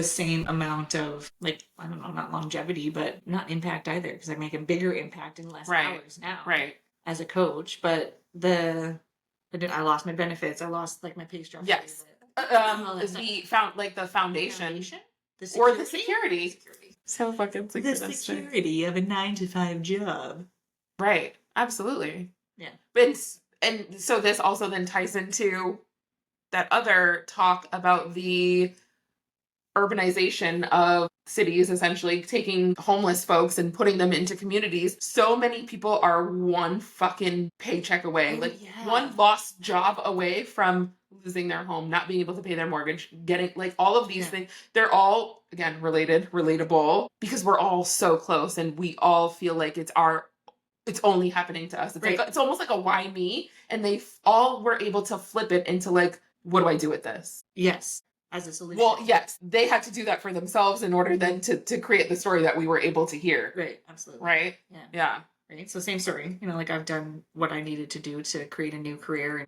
the same amount of, like, I don't know, not longevity, but not impact either, because I make a bigger impact in less hours now as a coach. But I lost my benefits. I lost like my pay structure. Yes. The foundation. Or the security. So fucking the security of a 9-to-5 job. Right. Absolutely. Yeah. And so this also then ties into that other talk about the urbanization of cities, essentially taking homeless folks and putting them into communities. So many people are one fucking paycheck away, one lost job away from losing their home, not being able to pay their mortgage, getting like all of these things. They're all, again, relatable, because we're all so close and we all feel like it's only happening to us. It's like, it's almost like a why me? And they all were able to flip it into like, what do I do with this? Yes. As a solution. Well, yes, they had to do that for themselves in order then to create the story that we were able to hear. Right. Absolutely. Right? Yeah. Right. So same story, like I've done what I needed to do to create a new career.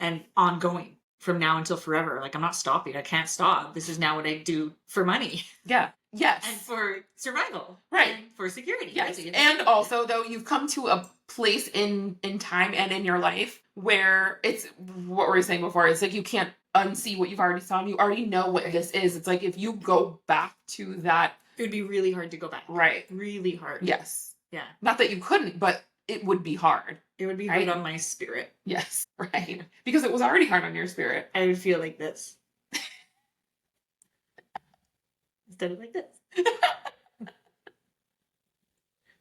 And ongoing from now until forever. Like I'm not stopping. I can't stop. This is now what I do for money. Yeah. Yes. And for survival. Right. And for security. Yes. And also, though, you've come to a place in time and in your life where it's what we were saying before. It's like you can't unsee what you've already saw. You already know what this is. It's like if you go back to that, it would be really hard to go back. Right. Really hard. Yes. Yeah. Not that you couldn't, but it would be hard. It would be hard on my spirit. Yes. Right. Because it was already hard on your spirit. I would feel like this. Instead of like this.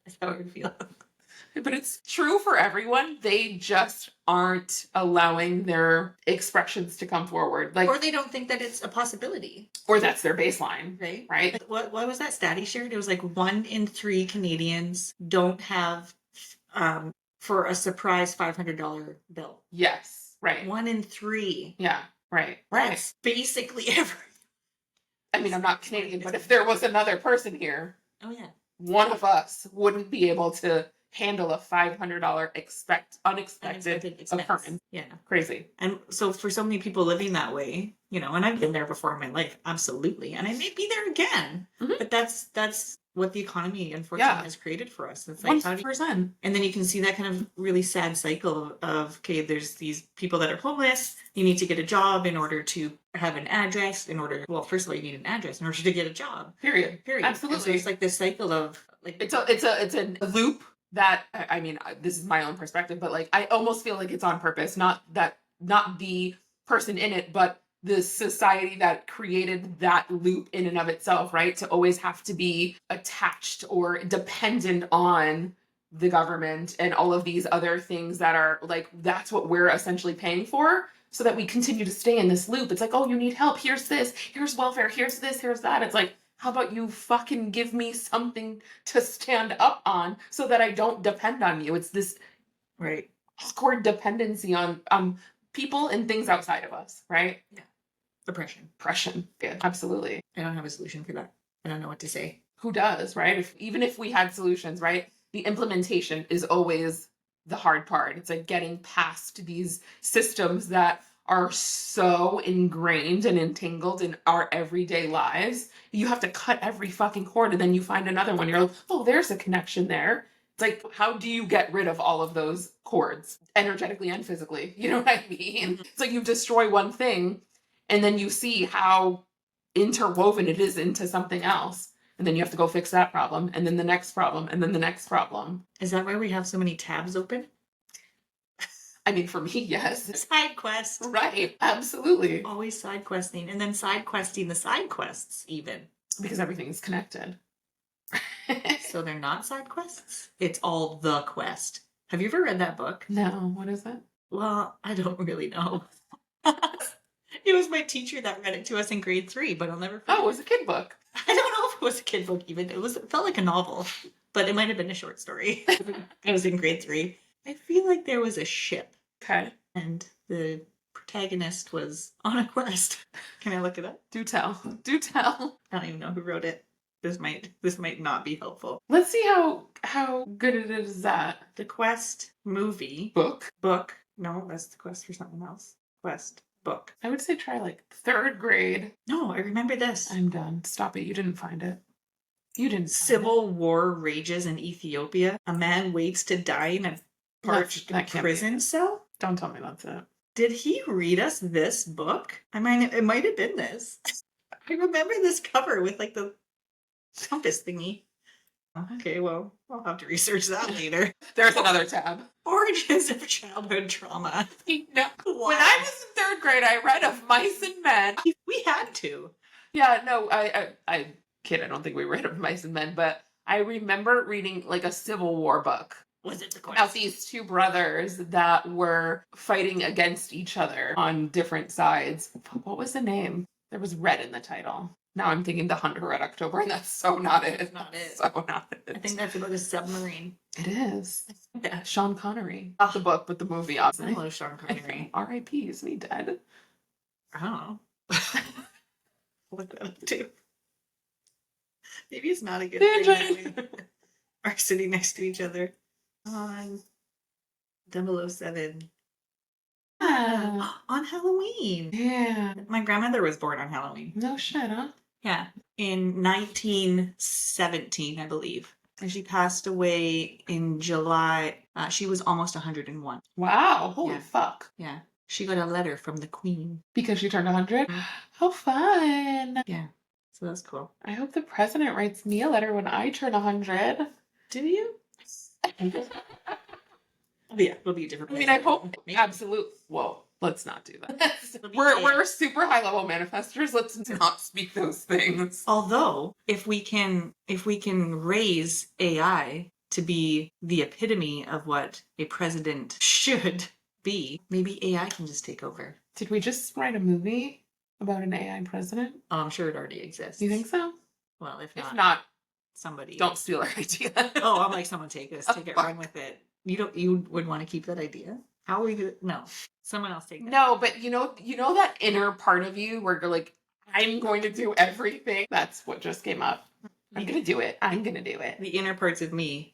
That's how I would feel. But it's true for everyone. They just aren't allowing their expressions to come forward. Or they don't think that it's a possibility. Or that's their baseline. Right? Like, what was that stat he shared? It was like 1 in 3 Canadians don't have for a surprise $500 bill. Yes. Right. 1 in 3. Yeah. Right. That's basically every. I mean, I'm not Canadian, but if there was another person here, one of us wouldn't be able to handle a $500 unexpected occurrence. Yeah. Crazy. And so for so many people living that way, and I've been there before in my life, absolutely. And I may be there again. Mm-hmm. But that's what the economy, unfortunately, has created for us. It's like 100%. And then you can see that kind of really sad cycle of, okay, there's these people that are homeless. You need to get a job in order to have an address, first of all, you need an address in order to get a job. Period. And Absolutely. so it's like this cycle of like it's a loop that, I mean, this is my own perspective, but like I almost feel like it's on purpose, not the person in it, but the society that created that loop in and of itself, right? To always have to be attached or dependent on the government and all of these other things that are like, that's what we're essentially paying for, so that we continue to stay in this loop. It's like, oh, you need help. Here's this. Here's welfare. Here's this. Here's that. It's like, how about you fucking give me something to stand up on so that I don't depend on you? It's this core dependency on people and things outside of us, right? Yeah. Oppression. Yeah, absolutely. I don't have a solution for that. I don't know what to say. Who does, right? Even if we had solutions, right? The implementation is always the hard part. It's like getting past these systems that are so ingrained and entangled in our everyday lives. You have to cut every fucking cord and then you find another one. You're like, oh, there's a connection there. It's like, how do you get rid of all of those cords, energetically and physically? You know what I mean? Mm-hmm. It's like you destroy one thing and then you see how interwoven it is into something else. And then you have to go fix that problem, and then the next problem, and then the next problem. Is that why we have so many tabs open? I mean, for me, yes. Side quest. Right, absolutely. Always side questing, and then side questing the side quests, even. Because everything is connected. So they're not side quests? It's all the quest. Have you ever read that book? No, what is it? Well, I don't really know. It was my teacher that read it to us in grade 3, but I'll never forget. Oh, it was a kid book. I don't know if it was a kid book even. It felt like a novel, but it might have been a short story. I was in grade 3. I feel like there was a ship. Okay. And the protagonist was on a quest. Can I look it up? Do tell. Do tell. I don't even know who wrote it. This might not be helpful. Let's see how good it is that. The Quest movie. Book. No, that's the quest for something else. Quest. book? I would say try like 3rd grade. No, I remember this. I'm done. Stop it. You didn't find it. You didn't. Civil war rages in Ethiopia. A man waits to die in a parched prison cell. Don't tell me that's it. Did he read us this book? I mean, it might have been this. I remember this cover with like the compass thingy. Okay, well, I'll have to research that later. There's another tab. Origins of childhood trauma. No. Wow. When I was in 3rd grade, I read Of Mice and Men. We had to. Yeah, no, I kid. I don't think we read Of Mice and Men, but I remember reading like a Civil War book. Was it the Quest? About these 2 brothers that were fighting against each other on different sides. What was the name? There was red in the title. Now I'm thinking The Hunt for Red October, and that's so not it. It's not it. So not it. I think that's about a submarine. It is. Yeah. Sean Connery. Not the book, but the movie, obviously. I love Sean Connery. R.I.P. Is he dead? I don't know. Look that up too. Maybe it's not a good thing that we are sitting next to each other. On 007. On Halloween. Yeah. My grandmother was born on Halloween. No shit, huh? Yeah. In 1917, I believe. And she passed away in July. She was almost 101. Wow. Holy Yeah. fuck. Yeah. She got a letter from the Queen. Because she turned 100? How fun. Yeah. So that's cool. I hope the president writes me a letter when I turn 100. Do you? Yeah, it'll be a different. I mean, I hope. Absolute. Whoa. Let's not do that. We're super high level manifestors. Let's not speak those things. Although, if we can raise AI to be the epitome of what a president should be, maybe AI can just take over. Did we just write a movie about an AI president? Oh, I'm sure it already exists. You think so? Well, if If not, not, somebody. don't steal our idea. Oh, I'm like, someone take this, take it, run with it. You would want to keep that idea? How are we gonna? No, someone else take that. No, but you know that inner part of you where you're like, I'm going to do everything. That's what just came up. I'm gonna do it. I'm gonna do it. The inner parts of me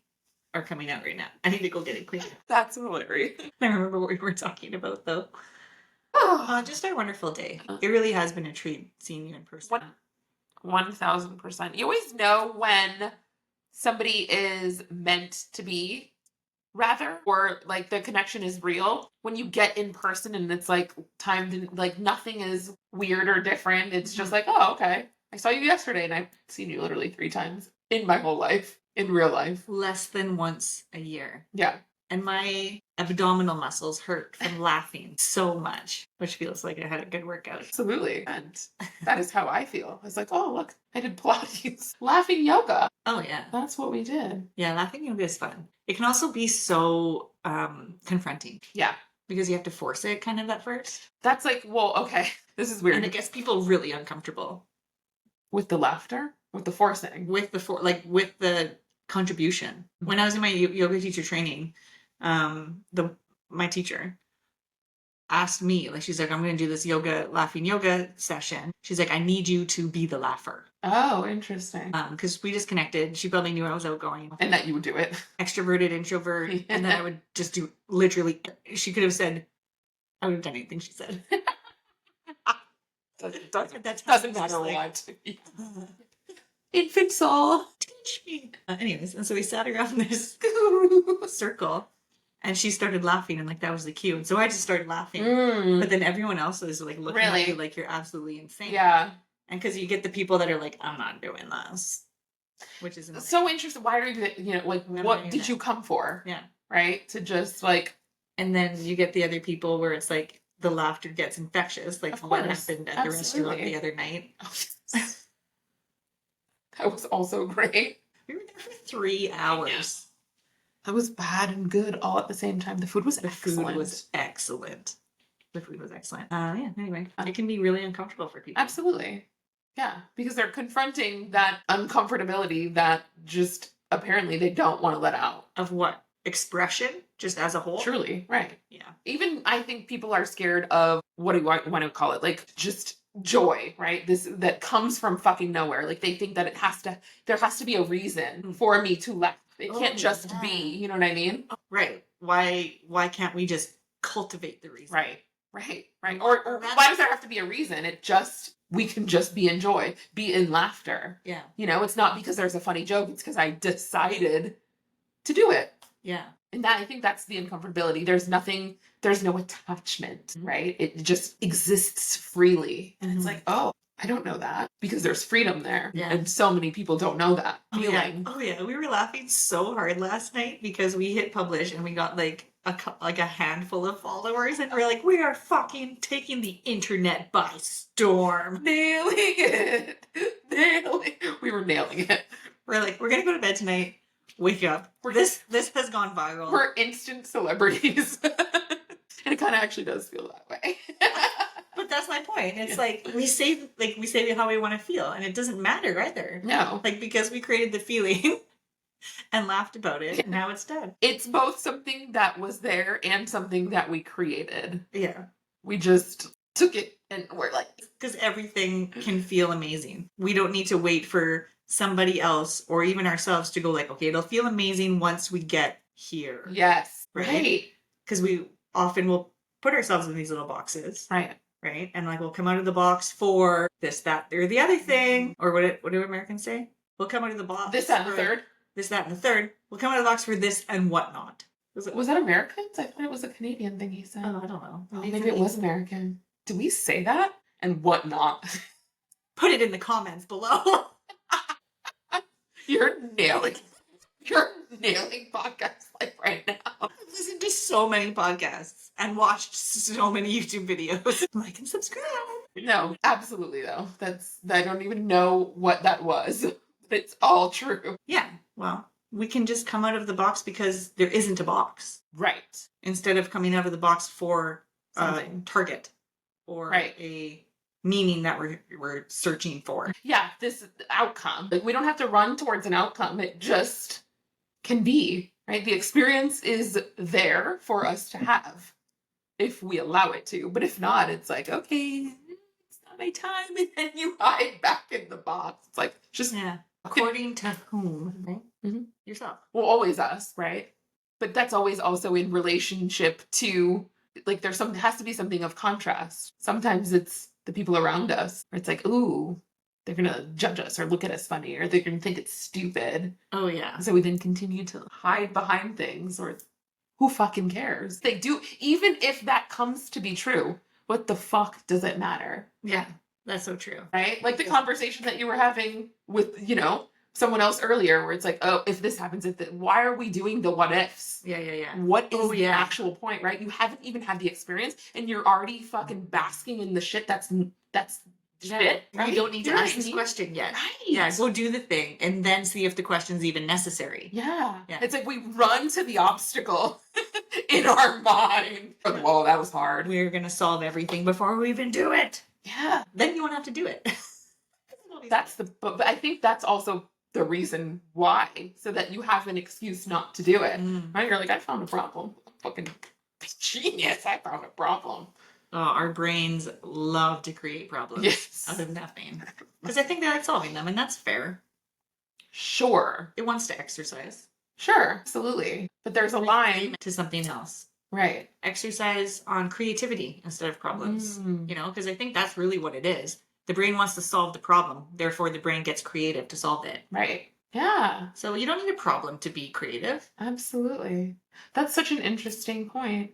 are coming out right now. I need to go get it cleaned. That's hilarious. I remember what we were talking about though. Just our wonderful day. It really has been a treat seeing you in person. 1000%. You always know when somebody is meant to be, rather, or like the connection is real when you get in person and it's like timed, like nothing is weird or different. It's just like, oh, okay. I saw you yesterday and I've seen you literally 3 times in my whole life, in real life. Less than once a year. Yeah. And my abdominal muscles hurt from laughing so much, which feels like I had a good workout. Absolutely. And that is how I feel. I was like, oh, look, I did Pilates. Laughing yoga. Oh, yeah. That's what we did. Yeah, laughing yoga is fun. It can also be so confronting. Yeah. Because you have to force it kind of at first. That's like, well, okay, this is weird. And it gets people really uncomfortable. With the laughter? With the forcing? With the contribution. When I was in my yoga teacher training, my teacher asked me, like, she's like, I'm going to do this laughing yoga session. She's like, I need you to be the laugher. Oh, interesting. Because we just connected. She probably knew I was outgoing. And that you would do it. Extroverted, introvert. And then I would just do literally, she could have said, I would have done anything she said. Doesn't matter what. Infant soul. Teach me. Anyways, and so we sat around this circle. And she started laughing, and like that was the cue. And so I just started laughing. But then everyone else was like looking at you like you're absolutely insane. Yeah. And because you get the people that are like, I'm not doing this, which is so interesting. Why are you like, what did you come for? Yeah. Right? To just like. And then you get the other people where it's like the laughter gets infectious, like what happened at the restaurant the other night. That was also great. We were there for 3 hours. That was bad and good all at the same time. The food was excellent. The food was excellent. Yeah, anyway, it can be really uncomfortable for people. Absolutely. Yeah, because they're confronting that uncomfortability that just apparently they don't want to let out. Of what? Expression, just as a whole? Truly, right. Yeah. Even I think people are scared of, what do you want to call it? Like, just joy, right? This that comes from fucking nowhere. Like, they think that there has to be a reason for me to laugh. It can't just be, you know what I mean? Right. Why can't we just cultivate the reason? Right. Right. Or why does there have to be a reason? We can just be in joy, be in laughter. Yeah. It's not because there's a funny joke. It's because I decided to do it. Yeah. And I think that's the uncomfortability. There's no attachment, right? It just exists freely. And it's like, oh, I don't know that, because there's freedom there. Yeah. And so many people don't know that feeling. Oh yeah. We were laughing so hard last night because we hit publish and we got like a handful of followers, and we're like, we are fucking taking the internet by storm. Nailing it. We were nailing it. We're like, we're gonna go to bed tonight. Wake up. This has gone viral. We're instant celebrities. And it kind of actually does feel that way. But that's my point. It's like we say how we want to feel, and it doesn't matter either. No. Like, because we created the feeling and laughed about it, and now it's dead. It's both something that was there and something that we created. Yeah. We just took it and we're like, because everything can feel amazing. We don't need to wait for somebody else or even ourselves to go like, okay, it'll feel amazing once we get here. Yes. Right. Because we often will put ourselves in these little boxes. Right. Right. And like, we'll come out of the box for this, that, or the other thing. Or what do Americans say? We'll come out of the box. This, that, and the third. This, that, and the third. We'll come out of the box for this and whatnot. Was that Americans? I thought it was a Canadian thing he said. Oh, I don't know. Maybe it was American. Did we say that? And whatnot? Put it in the comments below. You're nailing podcast life right now. I've listened to so many podcasts and watched so many YouTube videos. Like and subscribe. No, absolutely though. I don't even know what that was. But it's all true. Yeah. Well, we can just come out of the box because there isn't a box. Right. Instead of coming out of the box for target or right. a meaning that we're searching for. Yeah, this outcome. Like, we don't have to run towards an outcome. It just can be, right? The experience is there for us to have if we allow it to. But if not, it's like, okay, it's not my time. And then you hide back in the box. It's like, just... Yeah. According to whom, right? Mm-hmm. Yourself. Well, always us, right? But that's always also in relationship to, like, there has to be something of contrast. Sometimes it's the people around us. Or it's like, ooh, they're going to judge us or look at us funny, or they're going to think it's stupid. Oh, yeah. So we then continue to hide behind things, or who fucking cares? They do, even if that comes to be true, what the fuck does it matter? Yeah. That's so true. Right? Like the conversation that you were having with, someone else earlier, where it's like, oh, if this happens, why are we doing the what ifs? Yeah. What is the actual point, right? You haven't even had the experience and you're already fucking basking in the shit that's shit. Right? You don't need to ask this question yet. Right. Yeah, go do the thing and then see if the question's even necessary. Yeah. It's like we run to the obstacle in our mind. Whoa, that was hard. We're going to solve everything before we even do it. Yeah. Then you won't have to do it. But I think that's also the reason why, so that you have an excuse not to do it. Right? You're like, I found a problem. I'm fucking genius. I found a problem. Our brains love to create problems out of nothing. Because I think they like solving them, and that's fair. Sure. It wants to exercise. Sure, absolutely. But there's a line to something else. Right. Exercise on creativity instead of problems. Because I think that's really what it is. The brain wants to solve the problem. Therefore, the brain gets creative to solve it. Right. Yeah. So you don't need a problem to be creative. Absolutely. That's such an interesting point.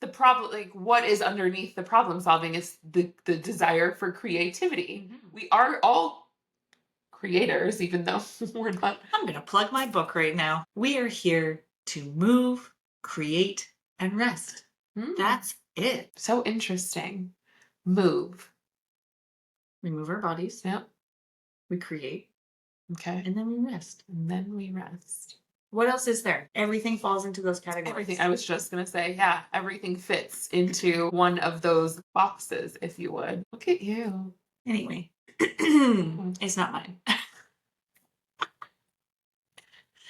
The problem, like, what is underneath the problem solving is the desire for creativity. We are all creators, even though we're not. I'm going to plug my book right now. We are here to move, create, and rest. That's it. So interesting. Move. We move our bodies. Yep. We create. Okay. And then we rest. What else is there? Everything falls into those categories. Everything. I was just going to say, everything fits into one of those boxes, if you would. Look at you. Anyway, it's not mine.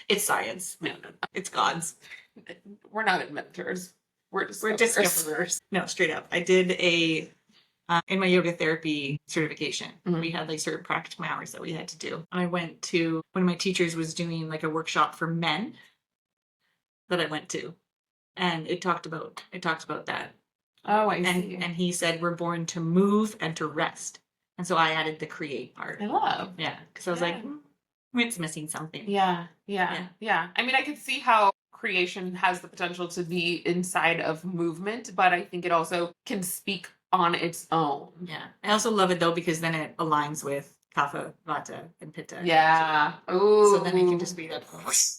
It's science. No. It's God's. We're not inventors. We're discoverers. No, straight up. I did in my yoga therapy certification, we had like certain practical hours that we had to do. I went to, one of my teachers was doing like a workshop for men that I went to. And it talked about that. Oh, I see. And he said we're born to move and to rest. And so I added the create part. I love. Yeah. Because I was like, it's missing something. Yeah. I mean, I could see how creation has the potential to be inside of movement, but I think it also can speak on its own. Yeah. I also love it though because then it aligns with Kapha, Vata, and Pitta. Yeah. Ooh. So then it can just be that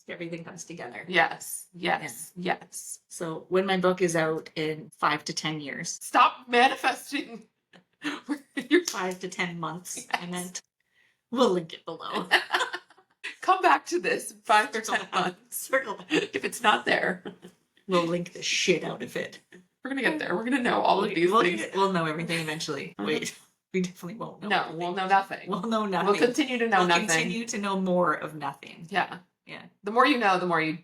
everything comes together. Yes. So when my book is out in 5 to 10 years. Stop manifesting. Your 5 to 10 months. Yes. I meant. We'll link it below. Come back to this 5 to 10 months. Circle back. If it's not there, we'll link the shit out of it. We're gonna get there. We're gonna know all of these things. We'll know everything eventually. Wait. We definitely won't know. No, everything. We'll know nothing. We'll know nothing. We'll continue to know nothing. Continue to know more of nothing. Yeah. The more you know, the more you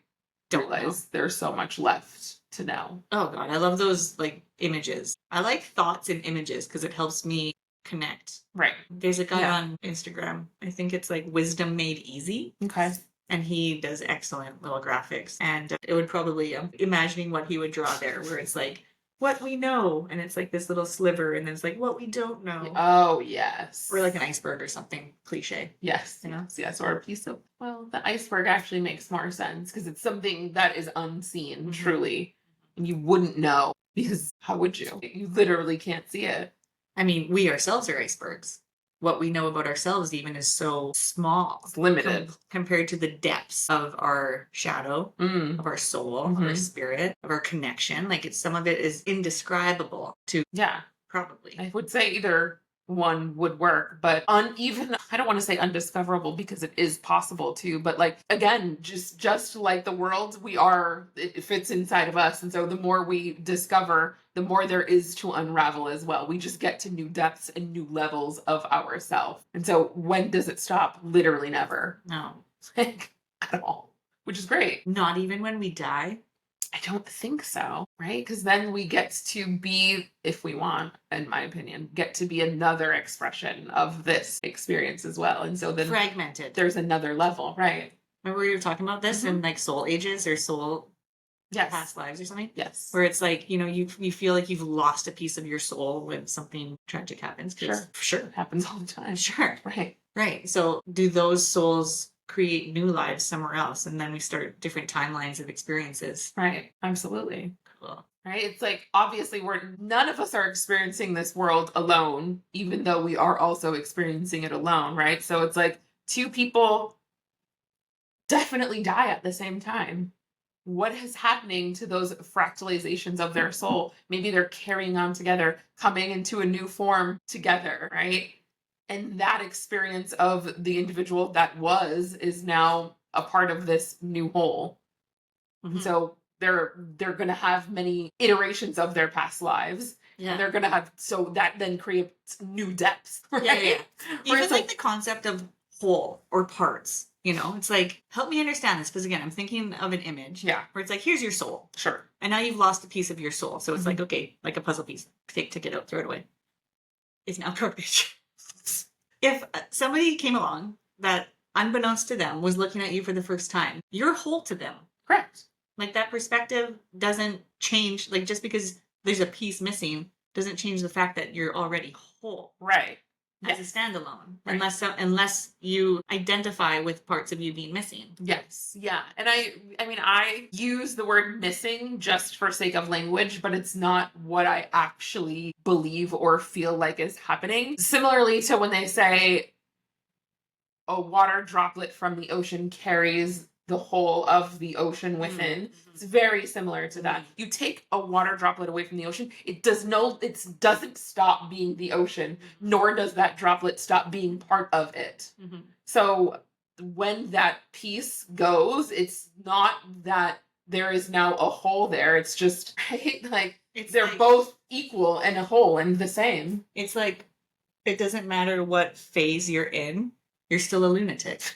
don't realize there's so much left to know. Oh God, I love those like images. I like thoughts in images because it helps me connect. Right. There's a guy on Instagram. I think it's like Wisdom Made Easy. Okay. And he does excellent little graphics. And it would probably, imagining what he would draw there, where it's like, what we know. And it's like this little sliver. And then it's like, what we don't know. Oh, yes. Or like an iceberg or something cliche. Yes. You know? Yes. Or a piece of, well, the iceberg actually makes more sense because it's something that is unseen, truly. And you wouldn't know because how would you? You literally can't see it. I mean, we ourselves are icebergs. What we know about ourselves even is so small. It's limited. Compared to the depths of our shadow, of our soul, of our spirit, of our connection. Like some of it is indescribable to probably. I would say either one would work, but uneven, I don't want to say undiscoverable because it is possible too, but like, again, just like the world we are, it fits inside of us. And so the more we discover, the more there is to unravel as well. We just get to new depths and new levels of ourselves. And so when does it stop? Literally never. No. Like, at all. Which is great. Not even when we die? I don't think so, right? Because then we get to be, if we want, in my opinion, get to be another expression of this experience as well. And so then fragmented. There's another level, right? Remember we were talking about this in like soul ages or soul past lives or something? Yes. Where it's like, you know, you feel like you've lost a piece of your soul when something tragic happens. Sure. It happens all the time. Sure. Right. So do those souls create new lives somewhere else? And then we start different timelines of experiences. Right. Absolutely. Cool. Right. It's like, obviously none of us are experiencing this world alone, even though we are also experiencing it alone. Right. So it's like two people definitely die at the same time. What is happening to those fractalizations of their soul? Maybe they're carrying on together, coming into a new form together, right? And that experience of the individual that is now a part of this new whole. So they're going to have many iterations of their past lives. Yeah. And they're going to have, so that then creates new depths. Right? Yeah. Even like the concept of whole or parts. You know, it's like, help me understand this. Because again, I'm thinking of an image. Yeah. Where it's like, here's your soul. Sure. And now you've lost a piece of your soul. So it's like, okay, like a puzzle piece. Take it out, throw it away. It's now garbage. If somebody came along that, unbeknownst to them, was looking at you for the first time, you're whole to them. Correct. Like that perspective doesn't change. Like just because there's a piece missing doesn't change the fact that you're already whole. Right. As a standalone, unless you identify with parts of you being missing. Yes, yeah, and I use the word missing just for sake of language, but it's not what I actually believe or feel like is happening. Similarly to when they say a water droplet from the ocean carries the whole of the ocean within. It's very similar to that. You take a water droplet away from the ocean, it doesn't stop being the ocean, nor does that droplet stop being part of it. So when that piece goes, it's not that there is now a whole there. It's just, right? Like, they're like, both equal and a whole and the same. It's like, it doesn't matter what phase you're in, you're still a lunatic.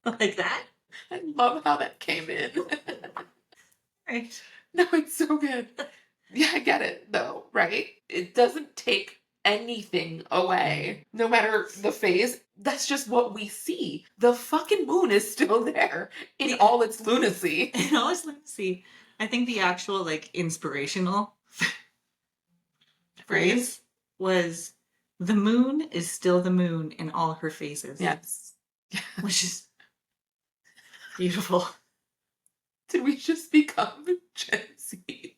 Like that? I love how that came in. Right. No, it's so good. Yeah, I get it, though, right? It doesn't take anything away. No matter the phase, that's just what we see. The fucking moon is still there in all its lunacy. In all its lunacy. I think the actual like inspirational phrase was, the moon is still the moon in all her faces. Yes. Which is beautiful. Did we just become Gen Z?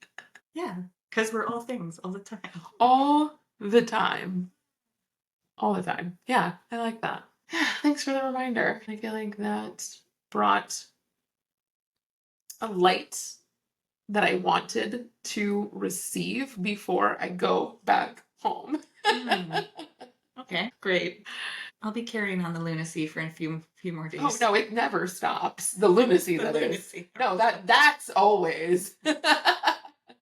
Yeah, because we're all things all the time. All the time. All the time. Yeah, I like that. Thanks for the reminder. I feel like that brought a light that I wanted to receive before I go back home. Okay, great. I'll be carrying on the lunacy for a few more days. Oh no, it never stops. The lunacy, that lunacy. Is. No, that's always.